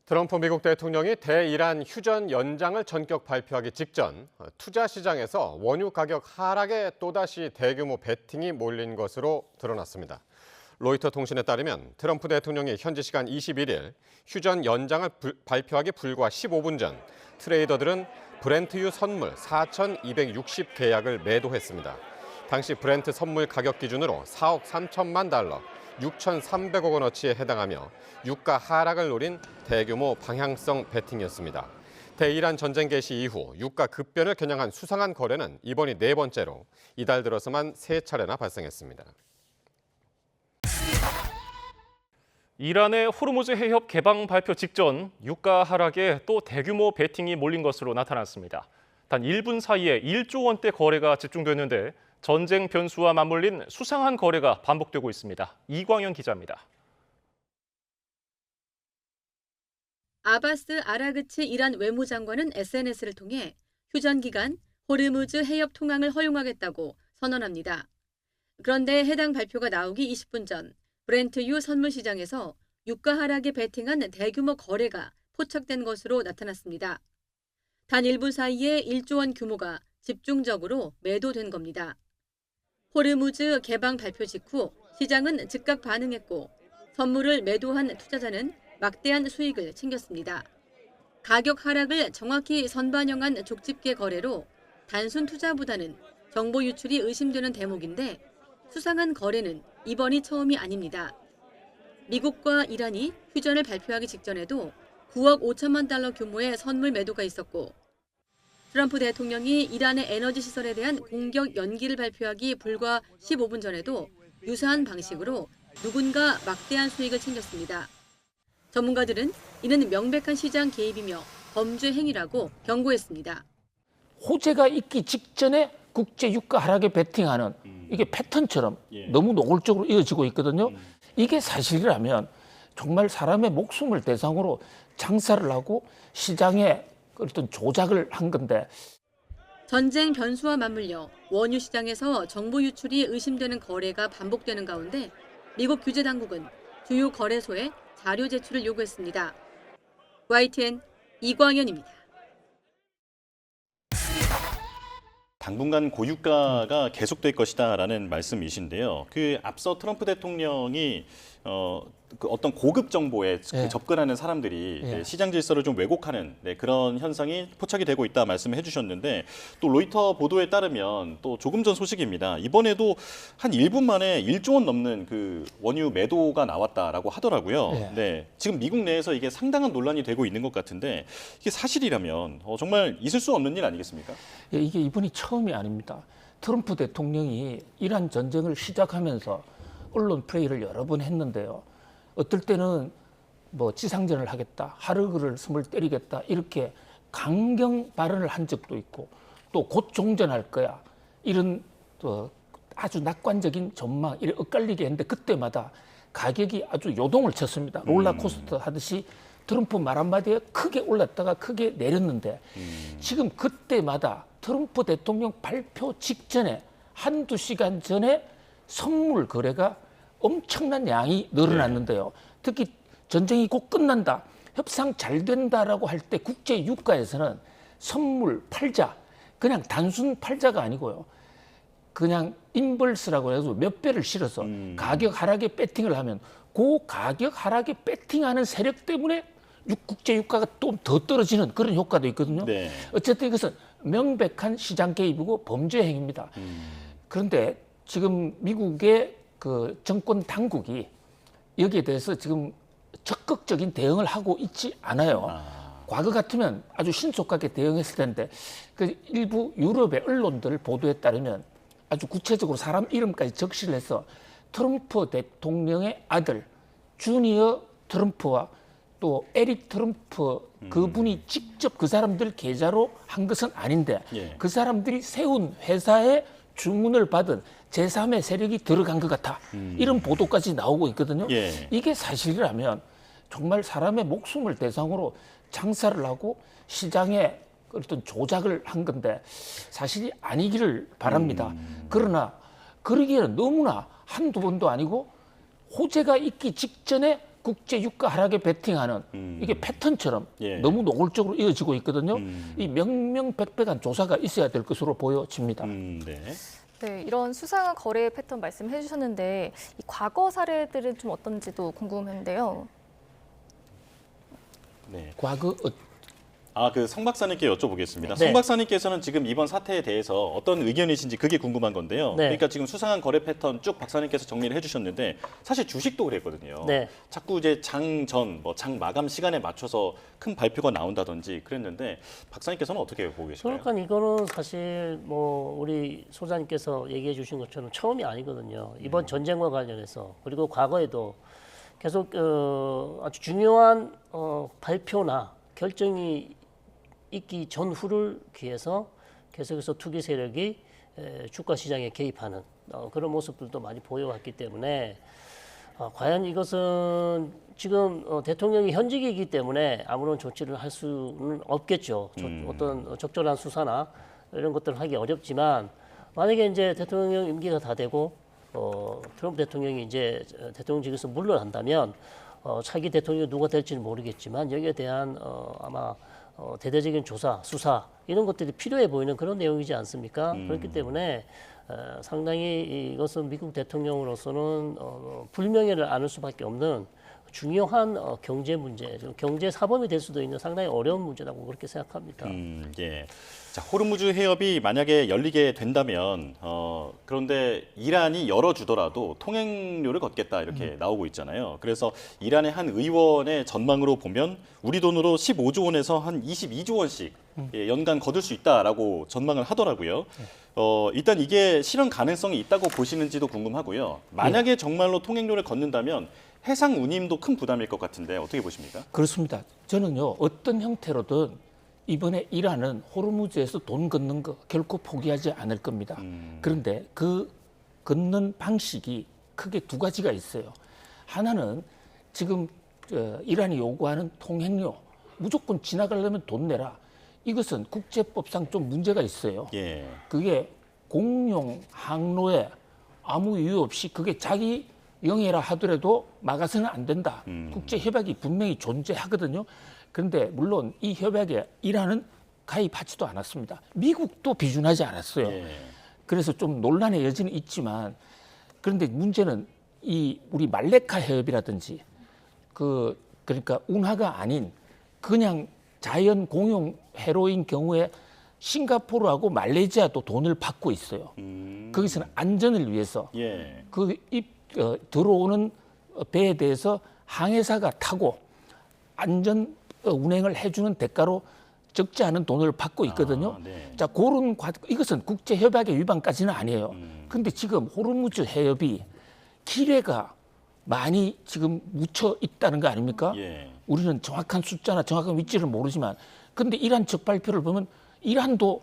트럼프 미국 대통령이 대이란 휴전 연장을 전격 발표하기 직전 투자 시장에서 원유 가격 하락에 또다시 대규모 베팅이 몰린 것으로 드러났습니다. 로이터 통신에 따르면 트럼프 대통령이 현지 시간 21일 휴전 연장을 발표하기 불과 15분 전 트레이더들은 브렌트유 선물 4,260 계약을 매도했습니다. 당시 브렌트 선물 가격 기준으로 4억 3천만 달러, 6,300억 원어치에 해당하며 유가 하락을 노린 대규모 방향성 베팅이었습니다. 대이란 전쟁 개시 이후 유가 급변을 겨냥한 수상한 거래는 이번이 네 번째로 이달 들어서만 세 차례나 발생했습니다. 이란의 호르무즈 해협 개방 발표 직전 유가 하락에 또 대규모 베팅이 몰린 것으로 나타났습니다. 단 1분 사이에 1조 원대 거래가 집중됐는데 전쟁 변수와 맞물린 수상한 거래가 반복되고 있습니다. 이광현 기자입니다. 아바스 아라그치 이란 외무장관은 SNS를 통해 휴전 기간 호르무즈 해협 통항을 허용하겠다고 선언합니다. 그런데 해당 발표가 나오기 20분 전 브렌트유 선물 시장에서 유가 하락에 베팅한 대규모 거래가 포착된 것으로 나타났습니다. 단 1분 사이에 1조 원 규모가 집중적으로 매도된 겁니다. 호르무즈 개방 발표 직후 시장은 즉각 반응했고 선물을 매도한 투자자는 막대한 수익을 챙겼습니다. 가격 하락을 정확히 선반영한 족집게 거래로 단순 투자보다는 정보 유출이 의심되는 대목인데 수상한 거래는 이번이 처음이 아닙니다. 미국과 이란이 휴전을 발표하기 직전에도 9억 5천만 달러 규모의 선물 매도가 있었고 트럼프 대통령이 이란의 에너지 시설에 대한 공격 연기를 발표하기 불과 15분 전에도 유사한 방식으로 누군가 막대한 수익을 챙겼습니다. 전문가들은 이는 명백한 시장 개입이며 범죄 행위라고 경고했습니다. 호재가 있기 직전에 국제 유가 하락에 베팅하는 이게 패턴처럼 너무 노골적으로 이어지고 있거든요. 이게 사실이라면 정말 사람의 목숨을 대상으로 장사를 하고 시장에 어떤 조작을 한 건데. 전쟁 변수와 맞물려 원유 시장에서 정보 유출이 의심되는 거래가 반복되는 가운데 미국 규제 당국은 주요 거래소에 자료 제출을 요구했습니다. YTN 이광현입니다. 당분간 고유가가 계속될 것이다라는 말씀이신데요. 그 앞서 트럼프 대통령이 그 어떤 고급 정보에 그 접근하는 사람들이 시장 질서를 좀 왜곡하는 그런 현상이 포착이 되고 있다 말씀을 해주셨는데 또 로이터 보도에 따르면 또 조금 전 소식입니다. 이번에도 한 1분 만에 1조 원 넘는 그 원유 매도가 나왔다라고 하더라고요. 네, 지금 미국 내에서 이게 상당한 논란이 되고 있는 것 같은데 이게 사실이라면 정말 있을 수 없는 일 아니겠습니까? 이게 이번이 처음이 아닙니다. 트럼프 대통령이 이란 전쟁을 시작하면서 언론 플레이를 여러 번 했는데요. 어떨 때는 뭐 지상전을 하겠다, 하르그를 스물 때리겠다 이렇게 강경 발언을 한 적도 있고 또 곧 종전할 거야 이런 또 아주 낙관적인 전망 이렇게 엇갈리게 했는데 그때마다 가격이 아주 요동을 쳤습니다. 롤러코스터 하듯이 트럼프 말 한마디에 크게 올랐다가 크게 내렸는데 지금 그때마다 트럼프 대통령 발표 직전에 한두 시간 전에 선물 거래가 엄청난 양이 늘어났는데요. 특히 전쟁이 곧 끝난다, 협상 잘 된다라고 할 때 국제 유가에서는 선물 팔자, 그냥 단순 팔자가 아니고요. 그냥 인벌스라고 해서 몇 배를 실어서 가격 하락에 배팅을 하면 그 가격 하락에 배팅하는 세력 때문에 국제 유가가 또 더 떨어지는 그런 효과도 있거든요. 네. 어쨌든 이것은 명백한 시장 개입이고 범죄 행위입니다. 그런데 지금 미국의 그 정권 당국이 여기에 대해서 지금 적극적인 대응을 하고 있지 않아요. 과거 같으면 아주 신속하게 대응했을 텐데 그 일부 유럽의 언론들 보도에 따르면 아주 구체적으로 사람 이름까지 적시를 해서 트럼프 대통령의 아들 주니어 트럼프와 또 에릭 트럼프 그분이 직접 그 사람들 계좌로 한 것은 아닌데 그 사람들이 세운 회사에 주문을 받은 제3의 세력이 들어간 것 같아. 이런 보도까지 나오고 있거든요. 이게 사실이라면 정말 사람의 목숨을 대상으로 장사를 하고 시장에 어떤 조작을 한 건데 사실이 아니기를 바랍니다. 그러나 그러기에는 너무나 한두 번도 아니고 호재가 있기 직전에 국제 유가 하락에 베팅하는 이게 패턴처럼 예. 너무 노골적으로 이어지고 있거든요. 이 명명백백한 조사가 있어야 될 것으로 보여집니다. 네. 네, 이런 수상한 거래 패턴 말씀해 주셨는데 이 과거 사례들은 좀 어떤지도 궁금한데요. 네. 과거 그 성 박사님께 여쭤보겠습니다. 네. 성 박사님께서는 지금 이번 사태에 대해서 어떤 의견이신지 그게 궁금한 건데요. 네. 그러니까 지금 수상한 거래 패턴 쭉 박사님께서 정리를 해주셨는데 사실 주식도 그랬거든요. 네. 자꾸 이제 장 전, 장 마감 시간에 맞춰서 큰 발표가 나온다든지 그랬는데 박사님께서는 어떻게 보고 계실까요? 그러니까 이거는 사실 뭐 우리 소장님께서 얘기해 주신 것처럼 처음이 아니거든요. 이번 전쟁과 관련해서 그리고 과거에도 계속 아주 중요한 발표나 결정이 있기 전후를 기해서 계속해서 투기 세력이 주가 시장에 개입하는 그런 모습들도 많이 보여왔기 때문에 과연 이것은 지금 대통령이 현직이기 때문에 아무런 조치를 할 수는 없겠죠. 어떤 적절한 수사나 이런 것들을 하기 어렵지만 만약에 이제 대통령 임기가 다 되고 트럼프 대통령이 이제 대통령직에서 물러난다면 차기 대통령이 누가 될지는 모르겠지만 여기에 대한 아마 대대적인 조사, 수사 이런 것들이 필요해 보이는 그런 내용이지 않습니까? 그렇기 때문에 상당히 이것은 미국 대통령으로서는 불명예를 안을 수밖에 없는 중요한 경제 문제, 경제 사범이 될 수도 있는 상당히 어려운 문제라고 그렇게 생각합니다. 예. 자, 호르무즈 해협이 만약에 열리게 된다면 그런데 이란이 열어주더라도 통행료를 걷겠다 이렇게 나오고 있잖아요. 그래서 이란의 한 의원의 전망으로 보면 우리 돈으로 15조 원에서 한 22조 원씩 연간 거둘 수 있다라고 전망을 하더라고요. 일단 이게 실현 가능성이 있다고 보시는지도 궁금하고요. 만약에 정말로 통행료를 걷는다면 해상 운임도 큰 부담일 것 같은데 어떻게 보십니까? 그렇습니다. 저는요 어떤 형태로든 이번에 이란은 호르무즈에서 돈 걷는 거 결코 포기하지 않을 겁니다. 그런데 그 걷는 방식이 크게 두 가지가 있어요. 하나는 지금 이란이 요구하는 통행료 무조건 지나가려면 돈 내라. 이것은 국제법상 좀 문제가 있어요. 예. 그게 공용 항로에 아무 이유 없이 그게 자기 영해라 하더라도 막아서는 안 된다. 국제 협약이 분명히 존재하거든요. 그런데 물론 이 협약에 이란은 가입하지도 않았습니다. 미국도 비준하지 않았어요. 예. 그래서 좀 논란의 여지는 있지만 그런데 문제는 이 우리 말레카 해협이라든지 그러니까 운하가 아닌 그냥 자연 공용 해로인 경우에 싱가포르하고 말레이시아도 돈을 받고 있어요. 거기서는 안전을 위해서 예. 들어오는 배에 대해서 항해사가 타고 안전 운행을 해주는 대가로 적지 않은 돈을 받고 있거든요. 네. 자, 그런 이것은 국제 협약의 위반까지는 아니에요. 그런데 지금 호르무즈 해협이 기뢰가 많이 지금 묻혀 있다는 거 아닙니까? 예. 우리는 정확한 숫자나 정확한 위치를 모르지만, 근데 이란 측 발표를 보면 이란도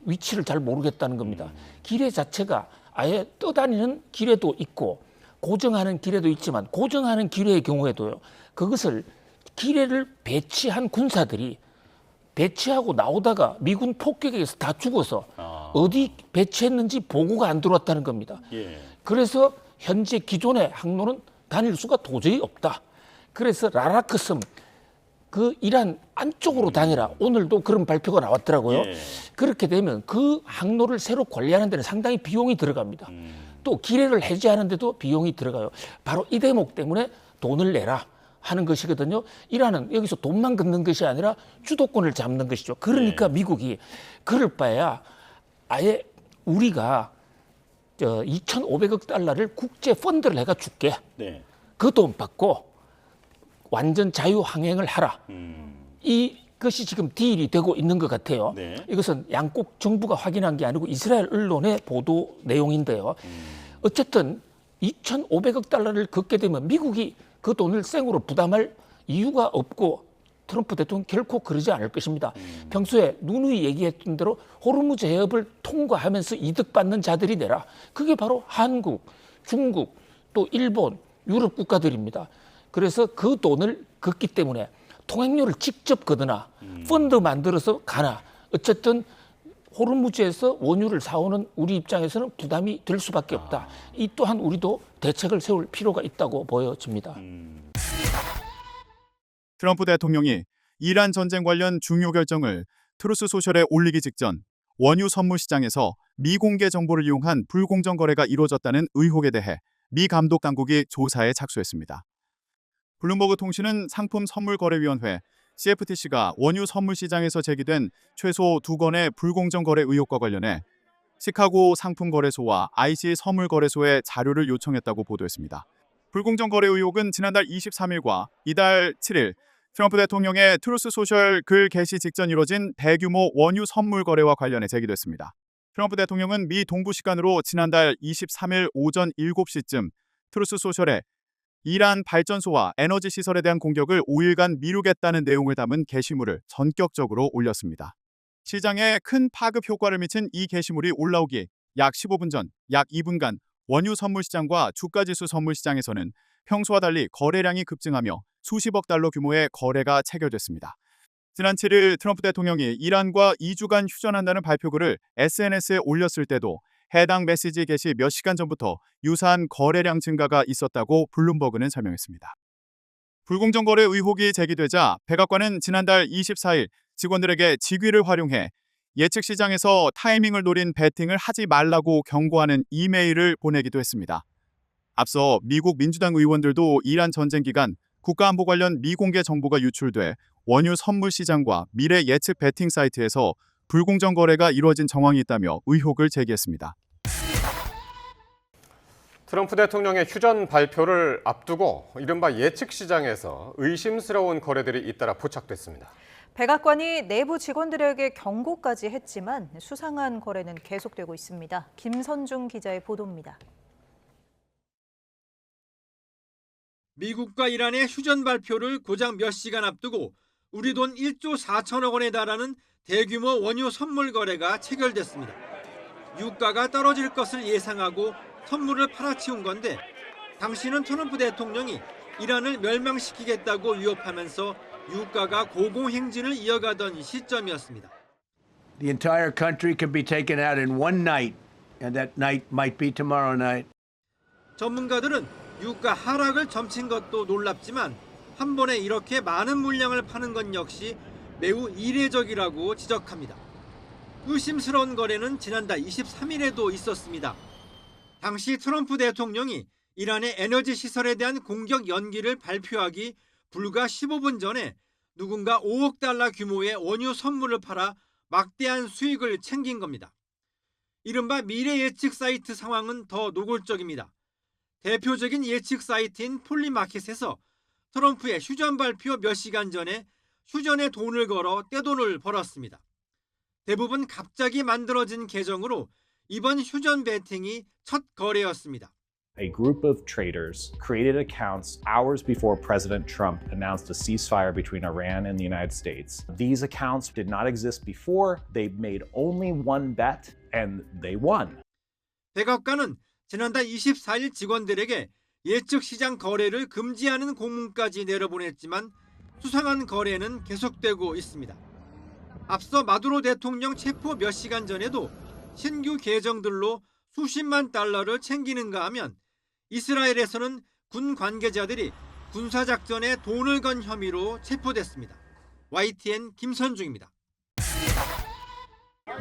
위치를 잘 모르겠다는 겁니다. 기뢰 자체가 아예 떠다니는 기뢰도 있고 고정하는 기뢰도 있지만 고정하는 기뢰의 경우에도요. 그것을 기뢰를 배치한 군사들이 배치하고 나오다가 미군 폭격에서 다 죽어서 어디 배치했는지 보고가 안 들어왔다는 겁니다. 예. 그래서 현재 기존의 항로는 다닐 수가 도저히 없다. 그래서 라라크섬 그 이란 안쪽으로 다니라. 오늘도 그런 발표가 나왔더라고요. 예. 그렇게 되면 그 항로를 새로 관리하는 데는 상당히 비용이 들어갑니다. 또 기뢰를 해제하는 데도 비용이 들어가요. 바로 이 대목 때문에 돈을 내라 하는 것이거든요. 이란은 여기서 돈만 걷는 것이 아니라 주도권을 잡는 것이죠. 그러니까 미국이 그럴 바에야 아예 우리가 2,500억 달러를 국제 펀드를 해가 줄게. 네. 그 돈 받고 완전 자유항행을 하라. 이것이 지금 딜이 되고 있는 것 같아요. 네. 이것은 양국 정부가 확인한 게 아니고 이스라엘 언론의 보도 내용인데요. 어쨌든 2,500억 달러를 걷게 되면 미국이 그 돈을 생으로 부담할 이유가 없고 트럼프 대통령 결코 그러지 않을 것입니다. 평소에 누누이 얘기했던 대로 호르무즈 해협을 통과하면서 이득받는 자들이 내라. 그게 바로 한국, 중국, 또 일본, 유럽 국가들입니다. 그래서 그 돈을 걷기 때문에 통행료를 직접 걷으나 펀드 만들어서 가나 어쨌든 호르무즈에서 원유를 사오는 우리 입장에서는 부담이 될 수밖에 없다. 이 또한 우리도 대책을 세울 필요가 있다고 보여집니다. 트럼프 대통령이 이란 전쟁 관련 중요 결정을 트루스 소셜에 올리기 직전 원유 선물 시장에서 미공개 정보를 이용한 불공정 거래가 이루어졌다는 의혹에 대해 미 감독 당국이 조사에 착수했습니다. 블룸버그 통신은 상품선물거래위원회 CFTC가 원유 선물 시장에서 제기된 최소 2건의 불공정 거래 의혹과 관련해 시카고 상품거래소와 IC 선물거래소에 자료를 요청했다고 보도했습니다. 불공정 거래 의혹은 지난달 23일과 이달 7일 트럼프 대통령의 트루스 소셜 글 게시 직전 이뤄진 대규모 원유 선물 거래와 관련해 제기됐습니다. 트럼프 대통령은 미 동부 시간으로 지난달 23일 오전 7시쯤 트루스 소셜에 이란 발전소와 에너지 시설에 대한 공격을 5일간 미루겠다는 내용을 담은 게시물을 전격적으로 올렸습니다. 시장에 큰 파급 효과를 미친 이 게시물이 올라오기 약 15분 전, 약 2분간 원유 선물 시장과 주가지수 선물 시장에서는 평소와 달리 거래량이 급증하며 수십억 달러 규모의 거래가 체결됐습니다. 지난 7일 트럼프 대통령이 이란과 2주간 휴전한다는 발표글을 SNS에 올렸을 때도 해당 메시지 게시 몇 시간 전부터 유사한 거래량 증가가 있었다고 블룸버그는 설명했습니다. 불공정 거래 의혹이 제기되자 백악관은 지난달 24일 직원들에게 직위를 활용해 예측 시장에서 타이밍을 노린 베팅을 하지 말라고 경고하는 이메일을 보내기도 했습니다. 앞서 미국 민주당 의원들도 이란 전쟁 기간 국가안보 관련 미공개 정보가 유출돼 원유 선물 시장과 미래 예측 베팅 사이트에서 불공정 거래가 이루어진 정황이 있다며 의혹을 제기했습니다. 트럼프 대통령의 휴전 발표를 앞두고 이른바 예측 시장에서 의심스러운 거래들이 잇따라 포착됐습니다. 백악관이 내부 직원들에게 경고까지 했지만 수상한 거래는 계속되고 있습니다. 김선중 기자의 보도입니다. 미국과 이란의 휴전 발표를 고작 몇 시간 앞두고 우리 돈 1조 4천억 원에 달하는 대규모 원유 선물 거래가 체결됐습니다. 유가가 떨어질 것을 예상하고 선물을 팔아치운 건데 당시는 트럼프 대통령이 이란을 멸망시키겠다고 위협하면서 유가가 고공행진을 이어가던 시점이었습니다. The entire country can be taken out in one night, and that night might be tomorrow night. 전문가들은 유가 하락을 점친 것도 놀랍지만 한 번에 이렇게 많은 물량을 파는 건 역시 매우 이례적이라고 지적합니다. 의심스러운 거래는 지난달 23일에도 있었습니다. 당시 트럼프 대통령이 이란의 에너지 시설에 대한 공격 연기를 발표하기 불과 15분 전에 누군가 5억 달러 규모의 원유 선물을 팔아 막대한 수익을 챙긴 겁니다. 이른바 미래 예측 사이트 상황은 더 노골적입니다. 대표적인 예측 사이트인 폴리마켓에서 트럼프의 휴전 발표 몇 시간 전에 휴전에 돈을 걸어 떼돈을 벌었습니다. 대부분 갑자기 만들어진 계정으로 이번 휴전 베팅이 첫 거래였습니다. A group of traders created accounts hours before President Trump announced a ceasefire between Iran and the United States. These accounts did not exist before. They made only one bet and they won. 백악관은 지난달 24일 직원들에게 예측 시장 거래를 금지하는 공문까지 내려보냈지만 수상한 거래는 계속되고 있습니다. 앞서 마두로 대통령 체포 몇 시간 전에도 신규 계정들로 수십만 달러를 챙기는가 하면 이스라엘에서는 군 관계자들이 군사작전에 돈을 건 혐의로 체포됐습니다. YTN 김선중입니다.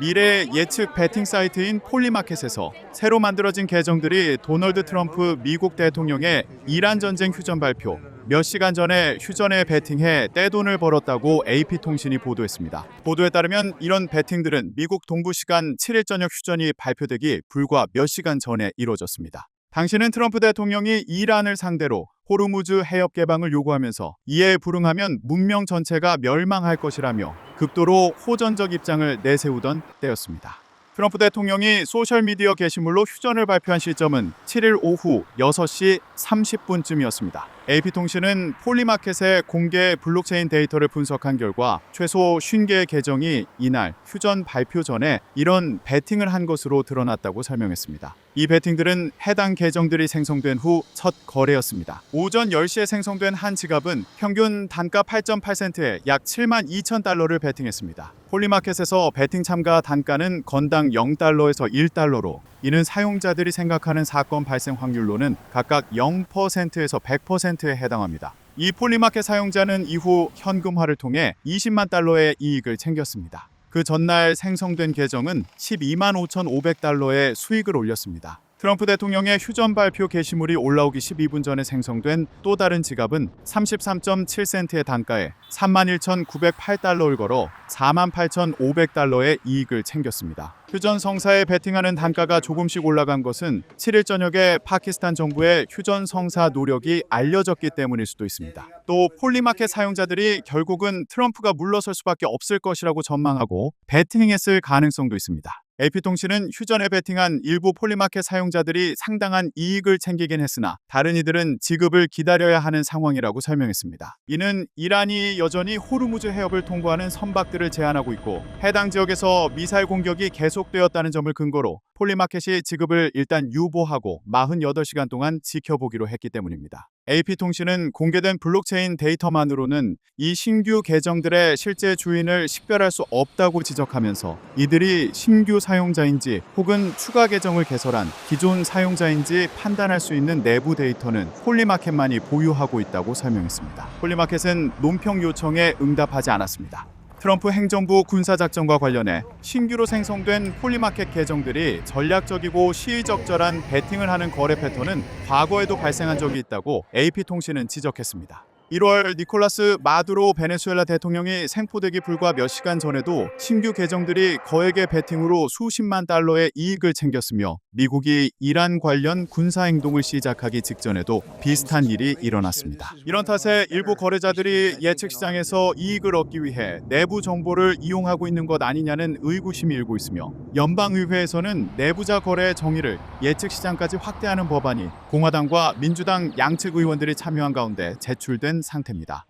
미래 예측 베팅 사이트인 폴리마켓에서 새로 만들어진 계정들이 도널드 트럼프 미국 대통령의 이란 전쟁 휴전 발표 몇 시간 전에 휴전에 베팅해 떼돈을 벌었다고 AP통신이 보도했습니다. 보도에 따르면 이런 베팅들은 미국 동부 시간 7일 저녁 휴전이 발표되기 불과 몇 시간 전에 이루어졌습니다. 당시는 트럼프 대통령이 이란을 상대로 호르무즈 해협 개방을 요구하면서 이에 불응하면 문명 전체가 멸망할 것이라며 극도로 호전적 입장을 내세우던 때였습니다. 트럼프 대통령이 소셜미디어 게시물로 휴전을 발표한 시점은 7일 오후 6시 30분쯤이었습니다. AP통신은 폴리마켓의 공개 블록체인 데이터를 분석한 결과 최소 50개의 계정이 이날 휴전 발표 전에 이런 베팅을 한 것으로 드러났다고 설명했습니다. 이 베팅들은 해당 계정들이 생성된 후 첫 거래였습니다. 오전 10시에 생성된 한 지갑은 평균 단가 8.8센트에 약 7만 2천 달러를 베팅했습니다. 폴리마켓에서 베팅 참가 단가는 건당 0달러에서 1달러로 이는 사용자들이 생각하는 사건 발생 확률로는 각각 0%에서 100%에 해당합니다. 이 폴리마켓 사용자는 이후 현금화를 통해 20만 달러의 이익을 챙겼습니다. 그 전날 생성된 계정은 12만 5,500달러의 수익을 올렸습니다. 트럼프 대통령의 휴전 발표 게시물이 올라오기 12분 전에 생성된 또 다른 지갑은 33.7센트의 단가에 31,908달러를 걸어 48,500달러의 이익을 챙겼습니다. 휴전 성사에 베팅하는 단가가 조금씩 올라간 것은 7일 저녁에 파키스탄 정부의 휴전 성사 노력이 알려졌기 때문일 수도 있습니다. 또 폴리마켓 사용자들이 결국은 트럼프가 물러설 수밖에 없을 것이라고 전망하고 베팅했을 가능성도 있습니다. AP통신은 휴전에 베팅한 일부 폴리마켓 사용자들이 상당한 이익을 챙기긴 했으나 다른 이들은 지급을 기다려야 하는 상황이라고 설명했습니다. 이는 이란이 여전히 호르무즈 해협을 통과하는 선박들을 제한하고 있고 해당 지역에서 미사일 공격이 계속되었다는 점을 근거로 폴리마켓이 지급을 일단 유보하고 48시간 동안 지켜보기로 했기 때문입니다. AP통신은 공개된 블록체인 데이터만으로는 이 신규 계정들의 실제 주인을 식별할 수 없다고 지적하면서 이들이 신규 사용자인지 혹은 추가 계정을 개설한 기존 사용자인지 판단할 수 있는 내부 데이터는 폴리마켓만이 보유하고 있다고 설명했습니다. 폴리마켓은 논평 요청에 응답하지 않았습니다. 트럼프 행정부 군사작전과 관련해 신규로 생성된 폴리마켓 계정들이 전략적이고 시의적절한 베팅을 하는 거래 패턴은 과거에도 발생한 적이 있다고 AP통신은 지적했습니다. 1월 니콜라스 마두로 베네수엘라 대통령이 생포되기 불과 몇 시간 전에도 신규 계정들이 거액의 베팅으로 수십만 달러의 이익을 챙겼으며 미국이 이란 관련 군사행동을 시작하기 직전에도 비슷한 일이 일어났습니다. 이런 탓에 일부 거래자들이 예측시장에서 이익을 얻기 위해 내부 정보를 이용하고 있는 것 아니냐는 의구심이 일고 있으며 연방의회에서는 내부자 거래의 정의를 예측시장까지 확대하는 법안이 공화당과 민주당 양측 의원들이 참여한 가운데 제출된 상태입니다.